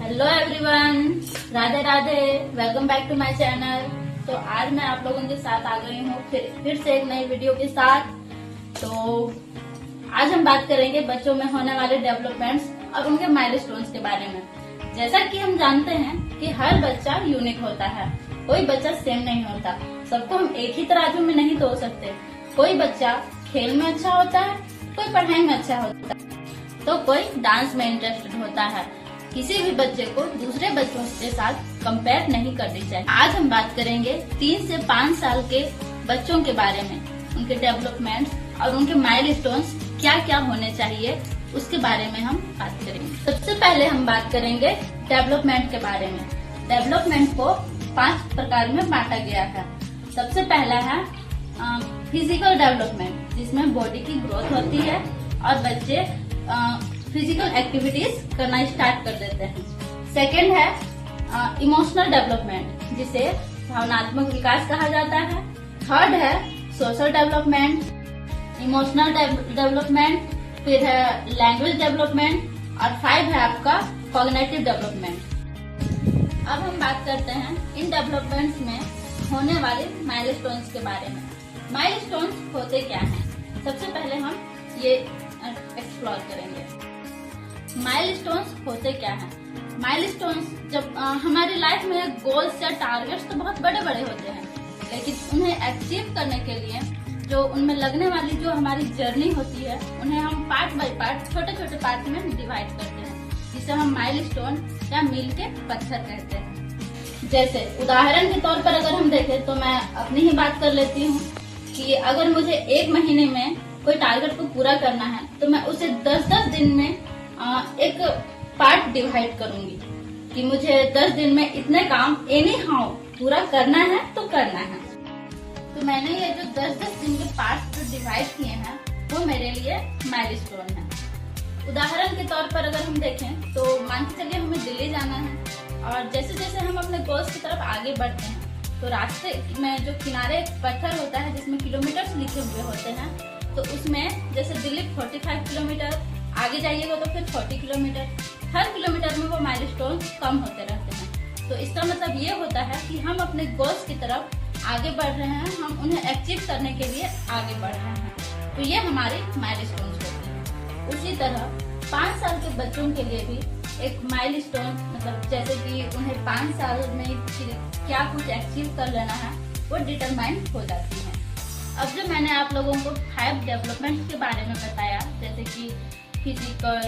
Hello everyone, Radhe Radhe. Welcome back to my channel. तो आज मैं आप लोगों के साथ आ गई हूँ फिर से एक नई वीडियो के साथ। तो आज हम बात करेंगे बच्चों में होने वाले डेवलपमेंट्स और उनके माइलस्टोन्स के बारे में। जैसा कि हम जानते हैं कि हर बच्चा यूनिक होता है, कोई बच्चा सेम नहीं होता। सबको हम एक ही तराजू में नहीं तोल सकते। कोई बच्चा खेल में अच्छा होता है, कोई पढ़ाई में अच्छा होता है, तो कोई डांस में इंटरेस्टेड होता है। किसी भी बच्चे को दूसरे बच्चों के साथ कंपेयर नहीं करनी चाहिए। आज हम बात करेंगे 3 से 5 साल के बच्चों के बारे में, उनके डेवलपमेंट और उनके माइलस्टोन्स क्या क्या होने चाहिए उसके बारे में हम बात करेंगे। सबसे पहले हम बात करेंगे डेवलपमेंट के बारे में। डेवलपमेंट को 5 प्रकार में बांटा गया है। सबसे पहला है फिजिकल डेवलपमेंट, जिसमें बॉडी की ग्रोथ होती है और बच्चे फिजिकल एक्टिविटीज करना स्टार्ट कर देते हैं। सेकंड है इमोशनल डेवलपमेंट, जिसे भावनात्मक विकास कहा जाता है। थर्ड है सोशल डेवलपमेंट, इमोशनल डेवलपमेंट, फिर है लैंग्वेज डेवलपमेंट और 5 है आपका कॉग्निटिव डेवलपमेंट। अब हम बात करते हैं इन डेवलपमेंट्स में होने वाले माइलस्टोन्स के बारे में। माइलस्टोन्स होते क्या हैं? सबसे पहले हम ये एक्सप्लोर करेंगे। माइलस्टोन्स होते क्या हैं? माइलस्टोन्स जब हमारी लाइफ में गोल्स या टारगेट्स तो बहुत बड़े बड़े होते हैं, लेकिन उन्हें अचीव करने के लिए जो उनमें लगने वाली जो हमारी जर्नी होती है, उन्हें हम पार्ट बाय पार्ट छोटे छोटे पार्ट में डिवाइड करते हैं, जिसे हम माइलस्टोन या मील के पत्थर कहते हैं। जैसे उदाहरण के तौर पर अगर हम देखें तो मैं अपनी ही बात कर लेती हूँ कि अगर मुझे 1 महीने में कोई टारगेट को पूरा करना है तो मैं उसे 10-10 दिन में एक पार्ट डिवाइड करूंगी कि मुझे 10 दिन में इतने काम एनी हाउ पूरा करना है तो करना है। तो मैंने ये जो 10-10 दिन के पार्ट जो डिवाइड किए हैं वो मेरे लिए माइलस्टोन है। उदाहरण के तौर पर अगर हम देखें तो मान के चलिए हमें दिल्ली जाना है और जैसे जैसे हम अपने गोल्स की तरफ आगे बढ़ते हैं तो रास्ते में जो किनारे पत्थर होता है जिसमें किलोमीटर्स लिखे हुए होते हैं, तो उसमें जैसे दिल्ली 45 किलोमीटर, आगे जाइएगा तो फिर 40 किलोमीटर, हर किलोमीटर में वो माइलस्टोन कम होते रहते हैं। तो इसका मतलब ये होता है कि हम अपने गोल्स की तरफ आगे बढ़ रहे हैं, हम उन्हें अचीव करने के लिए आगे बढ़ रहे हैं। तो ये हमारी माइलस्टोन होती है। उसी तरह 5 साल के बच्चों के लिए भी एक माइलस्टोन, मतलब जैसे कि उन्हें 5 साल में क्या कुछ अचीव कर लेना है, वो डिटरमाइन हो जाती है। अब जो मैंने आप लोगों को 5 डेवलपमेंट के बारे में बताया, जैसे कि physical,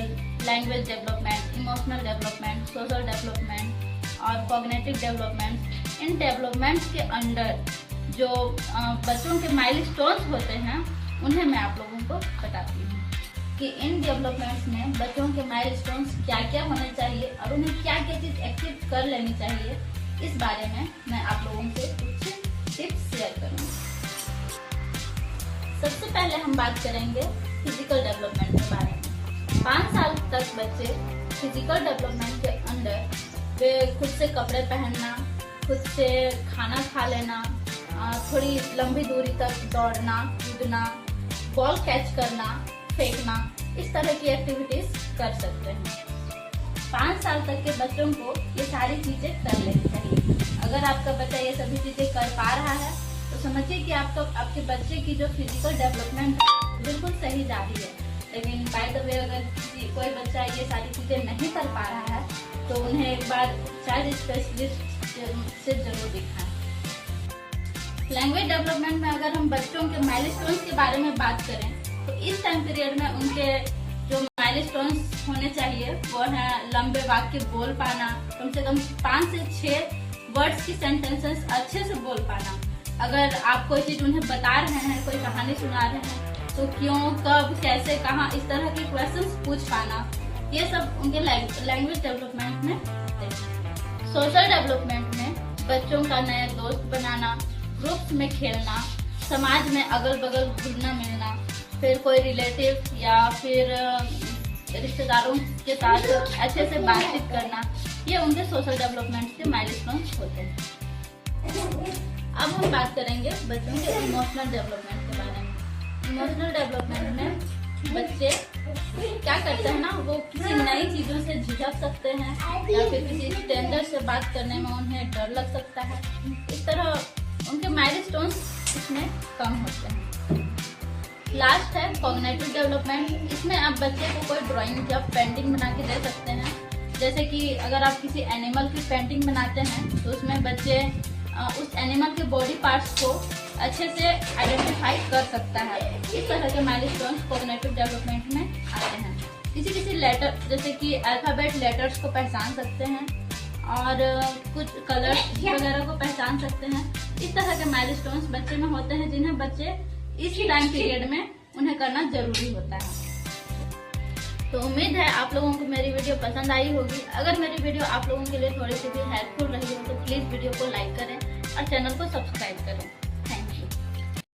language development, emotional development, social development और कॉग्निटिव डेवलपमेंट, इन डेवलपमेंट्स के अंडर जो बच्चों के माइलस्टोन्स होते हैं उन्हें मैं आप लोगों को बताती हूँ कि इन डेवलपमेंट्स में बच्चों के माइलस्टोन्स क्या क्या होने चाहिए और उन्हें क्या क्या चीज अचीव कर लेनी चाहिए। इस बारे में मैं आप लोगों से कुछ टिप्स शेयर करूँगी। सबसे पहले हम बात करेंगे फिजिकल डेवलपमेंट के बारे में। 5 साल तक बच्चे फिजिकल डेवलपमेंट के अंदर वे खुद से कपड़े पहनना, खुद से खाना खा लेना, थोड़ी लंबी दूरी तक दौड़ना, कूदना, बॉल कैच करना, फेंकना, इस तरह की एक्टिविटीज कर सकते हैं। 5 साल तक के बच्चों को ये सारी चीजें कर लेनी चाहिए। अगर आपका बच्चा ये सभी चीजें कर पा रहा है तो समझिए कि आपके बच्चे की जो फिजिकल डेवलपमेंट बिल्कुल सही जा रही है। लेकिन बाय द वे अगर कोई बच्चा ये सारी चीजें नहीं कर पा रहा है तो उन्हें एक बार चाइल्ड स्पेशलिस्ट से जरूर दिखाएं। लैंग्वेज डेवलपमेंट में अगर हम बच्चों के माइलस्टोन्स के बारे में बात करें तो इस टाइम पीरियड में उनके जो माइलस्टोन्स होने चाहिए वो है लंबे वाक्य बोल पाना, कम से कम 5 से 6 वर्ड्स की सेंटेंसेस अच्छे से बोल पाना। अगर आप कोई चीज उन्हें बता रहे हैं, कोई कहानी सुना रहे हैं तो क्यों, कब, कैसे, कहाँ, इस तरह के क्वेश्चंस पूछ पाना, ये सब उनके लैंग्वेज डेवलपमेंट में आते हैं। सोशल डेवलपमेंट में बच्चों का नया दोस्त बनाना, ग्रुप्स में खेलना, समाज में अगल बगल घुलना मिलना, फिर कोई रिलेटिव या फिर रिश्तेदारों के साथ अच्छे से बातचीत करना, ये उनके सोशल डेवलपमेंट के माइलस्टोन्स होते हैं। अब हम बात करेंगे बच्चों के इमोशनल डेवलपमेंट के बारे में। इमोशनल डेवलपमेंट में बच्चे क्या करते हैं ना, वो किसी नई चीजों से झिझक सकते हैं या फिर किसी स्टैंडर्ड से बात करने में उन्हें डर लग सकता है। इस तरह उनके माइलस्टोन्स इसमें कम होते हैं। लास्ट है कॉग्निटिव डेवलपमेंट। इसमें आप बच्चे को कोई ड्राइंग या पेंटिंग बना के दे सकते हैं। जैसे कि अगर आप किसी एनिमल की पेंटिंग बनाते हैं तो उसमें बच्चे उस एनिमल के बॉडी पार्ट्स को अच्छे से आइडेंटिफाई कर सकता है। इस तरह के माइलस्टोन्स कॉग्निटिव डेवलपमेंट में आते हैं। किसी लेटर जैसे कि अल्फाबेट लेटर्स को पहचान सकते हैं और कुछ कलर्स वगैरह को पहचान सकते हैं। इस तरह के माइलस्टोन्स बच्चे में होते हैं जिन्हें बच्चे इस टाइम पीरियड में उन्हें करना जरूरी होता है। तो उम्मीद है आप लोगों को मेरी वीडियो पसंद आई होगी। अगर मेरी वीडियो आप लोगों के लिए थोड़ी सी भी हेल्पफुल रही हो तो प्लीज वीडियो को लाइक करें और चैनल को सब्सक्राइब करें।